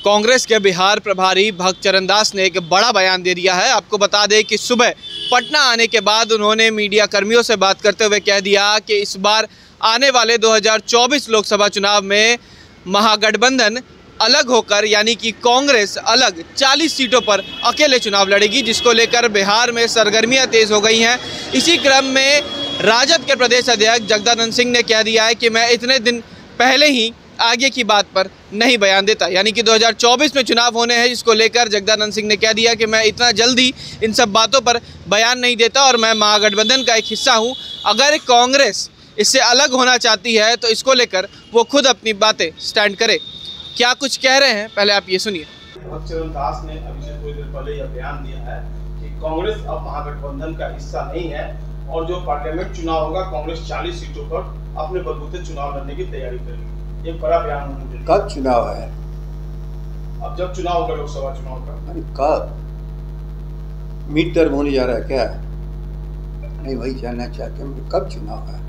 कांग्रेस के बिहार प्रभारी भक्त चरणदास ने एक बड़ा बयान दे दिया है। आपको बता दें कि सुबह पटना आने के बाद उन्होंने मीडिया कर्मियों से बात करते हुए कह दिया कि इस बार आने वाले 2024 लोकसभा चुनाव में महागठबंधन अलग होकर यानी कि कांग्रेस अलग 40 सीटों पर अकेले चुनाव लड़ेगी, जिसको लेकर बिहार में सरगर्मियां तेज हो गई हैं। इसी क्रम में राजद के प्रदेश अध्यक्ष जगदानंद सिंह ने कह दिया है कि मैं इतने दिन पहले ही आगे की बात पर नहीं बयान देता, यानी कि 2024 में चुनाव होने हैं, जिसको लेकर जगदानंद सिंह ने कह दिया कि मैं इतना जल्दी इन सब बातों पर बयान नहीं देता और मैं महागठबंधन का एक हिस्सा हूं। अगर कांग्रेस इससे अलग होना चाहती है तो इसको लेकर वो खुद अपनी बातें स्टैंड करे। क्या कुछ कह रहे हैं, पहले आप ये सुनिए। भक्त चरणदास ने अभी से थोड़ी देर पहले यह बयान दिया है कि कांग्रेस अब महागठबंधन का हिस्सा नहीं है और जो पार्लियामेंट चुनाव होगा कांग्रेस 40 सीटों पर अपने बलबूते चुनाव लड़ने की तैयारी करेगी। ये बड़ा बयान उन्होंने। कब चुनाव है? अब जब चुनाव होगा लोकसभा चुनाव का। अरे कब? मिड टर्म होने जा रहा है क्या? नहीं, वही जानना चाहते हैं कब चुनाव है।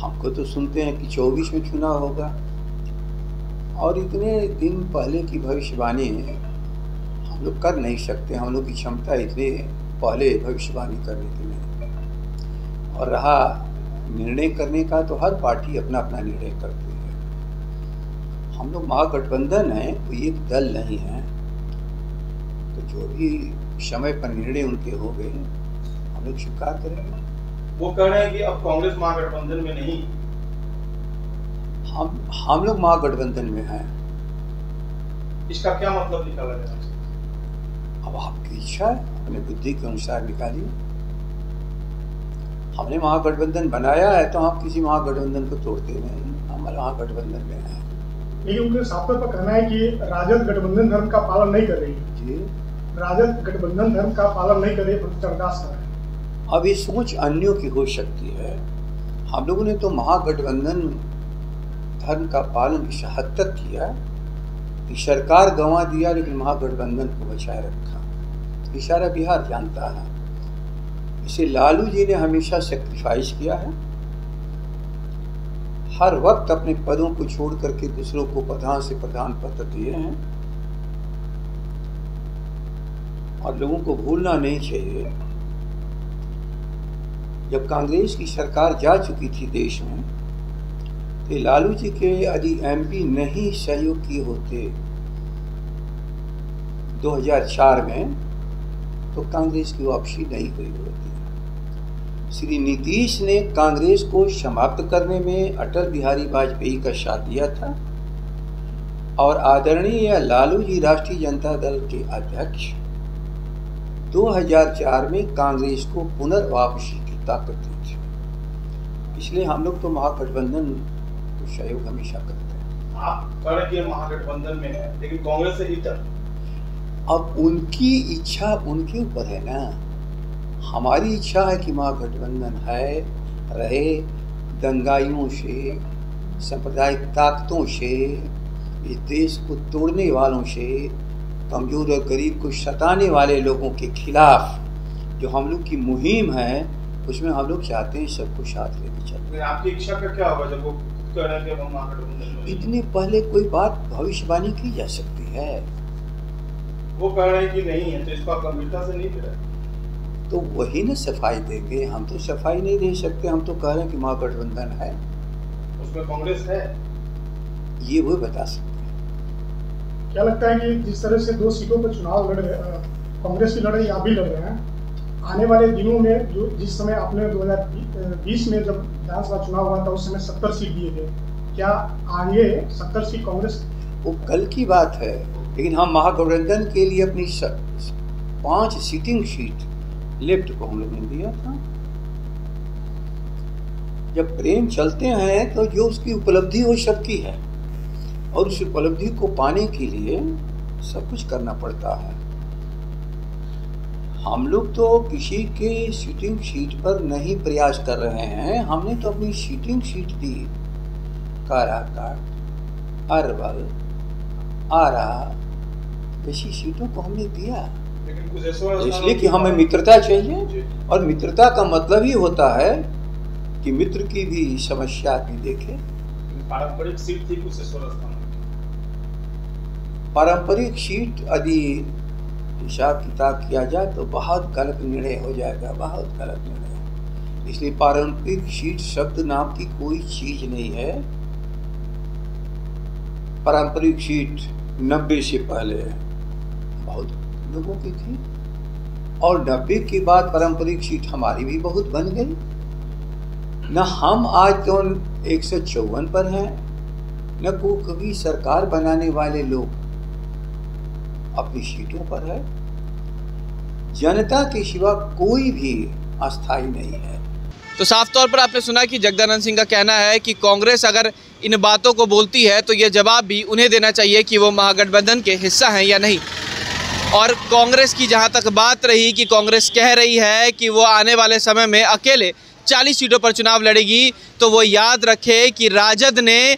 हमको तो सुनते हैं कि 24 में चुनाव होगा और इतने दिन पहले की भविष्यवाणी हम लोग कर नहीं सकते। हम लोग की क्षमता इतने पहले भविष्यवाणी करने की नहीं। और रहा निर्णय करने का, तो हर पार्टी अपना अपना निर्णय करती है। हम लोग महागठबंधन है, कोई एक दल नहीं है, तो जो भी समय पर निर्णय उनके हो गए हम लोग स्वीकार करेंगे। वो कह रहे हैं कि अब कांग्रेस महागठबंधन में नहीं, हम लोग महागठबंधन में हैं। इसका क्या मतलब निकाला जाए? अब आपकी इच्छा है, अपने बुद्धि के अनुसार निकालिए। हमने महागठबंधन बनाया है तो हम किसी महागठबंधन को तोड़ते नहीं, हम महागठबंधन में हैं। लेकिन उनके साफ तौर पर कहना है कि राजद गठबंधन धर्म का पालन नहीं कर रही है। जी, राजद गठबंधन धर्म का पालन नहीं कर रही, चरणदास कर रहे हैं। अब ये सोच अन्यों की हो सकती है। हम लोगों ने तो महागठबंधन धर्म का पालन इस हद तक किया कि सरकार गंवा दिया लेकिन महागठबंधन को बचाए रखा। ये सारा बिहार जानता है। इसे लालू जी ने हमेशा सेक्रीफाइस किया है। हर वक्त अपने पदों को छोड़ करके दूसरों को प्रधान से प्रधान पद दिए हैं और लोगों को भूलना नहीं चाहिए, जब कांग्रेस की सरकार जा चुकी थी देश में तो लालू जी के यदि एमपी नहीं सहयोग किए होते 2004 में तो कांग्रेस की वापसी नहीं हुई होती। श्री नीतीश ने कांग्रेस को समाप्त करने में अटल बिहारी वाजपेयी का साथ दिया था और आदरणीय लालू जी राष्ट्रीय जनता दल के अध्यक्ष 2004 में कांग्रेस को पुनर्वापसी की ताकत दी थी। इसलिए हम लोग तो महागठबंधन को सहयोग हमेशा करते हैं। आप कह रहे हैं कि महागठबंधन में है लेकिन कांग्रेस से इतर। अब उनकी इच्छा उनके ऊपर है ना। हमारी इच्छा है कि महागठबंधन है रहे, दंगाइयों से, सांप्रदायिक ताकतों से, इस देश को तोड़ने वालों से, कमजोर और गरीब को सताने वाले लोगों के खिलाफ जो हम लोग की मुहिम है उसमें हम लोग चाहते हैं सबको साथ लेके चलते। आपकी इच्छा का क्या होगा जब वो कह रहे हैं कि हम महागठबंधन में? इतने पहले कोई बात भविष्यवाणी की जा सकती है? वो कह रहे हैं कि नहीं है तो इसको आप गंभीरता से नहीं ले रहे, तो वही ना सफाई देंगे। हम तो सफाई नहीं दे सकते, हम तो कह रहे हैं कि महागठबंधन है, उसमें कांग्रेस है, ये वो बता सकते हैं। क्या लगता है कि जिस तरह से 2 सीटों पर चुनाव लड़ रहे, कांग्रेस की लड़ रही, आप भी लड़ रहे हैं, आने वाले दिनों में जो जिस समय आपने 2020 में जब विधानसभा चुनाव हुआ था उस समय 70 सीट दिए थे, क्या आगे 70 सीट कांग्रेस? वो कल की बात है, लेकिन हम महागठबंधन के लिए अपनी 5 सीटिंग सीट लेफ्ट को हम लोग ने दिया था। जब प्रेम चलते हैं तो जो उसकी उपलब्धि हो सबकी है और उस उपलब्धि को पाने के लिए सब कुछ करना पड़ता है। हम लोग तो किसी के सीटिंग सीट पर नहीं प्रयास कर रहे हैं, हमने तो अपनी सीटिंग सीट दी। काराकाट, अरवल, आरा जैसी सीटों को हमने दिया इसलिए कि हमें मित्रता चाहिए और मित्रता का मतलब ही होता है कि मित्र की भी समस्या भी देखे। पारंपरिक सीट थी कुशेश्वर स्थान, पारंपरिक सीट यदि हिसाब किताब किया जाए तो बहुत गलत निर्णय हो जाएगा, बहुत गलत निर्णय। इसलिए पारंपरिक सीट शब्द नाम की कोई चीज नहीं है। पारंपरिक सीट 90 से पहले बहुत लोगों की थी और 90 के बाद पारंपरिक सीट हमारी भी बहुत बन गई न। हम आज तो 154 पर हैं, न को कभी सरकार बनाने वाले लोग अपनी सीटों पर है। जनता के सिवा कोई भी अस्थायी नहीं है। तो साफ तौर पर आपने सुना कि जगदानंद सिंह का कहना है कि कांग्रेस अगर इन बातों को बोलती है तो ये जवाब भी उन्हें देना चाहिए कि वो महागठबंधन के हिस्सा हैं या नहीं। और कांग्रेस की जहां तक बात रही कि कांग्रेस कह रही है कि वो आने वाले समय में अकेले 40 सीटों पर चुनाव लड़ेगी, तो वो याद रखे कि राजद ने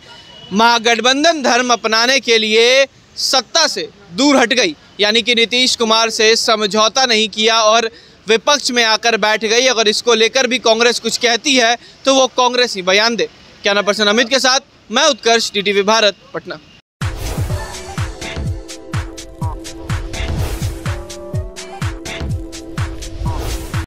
महागठबंधन धर्म अपनाने के लिए सत्ता से दूर हट गई, यानी कि नीतीश कुमार से समझौता नहीं किया और विपक्ष में आकर बैठ गई। अगर इसको लेकर भी कांग्रेस कुछ कहती है तो वो कांग्रेस ही बयान दे। कैमरा पर्सन अमित के साथ मैं उत्कर्ष, DTV भारत, पटना।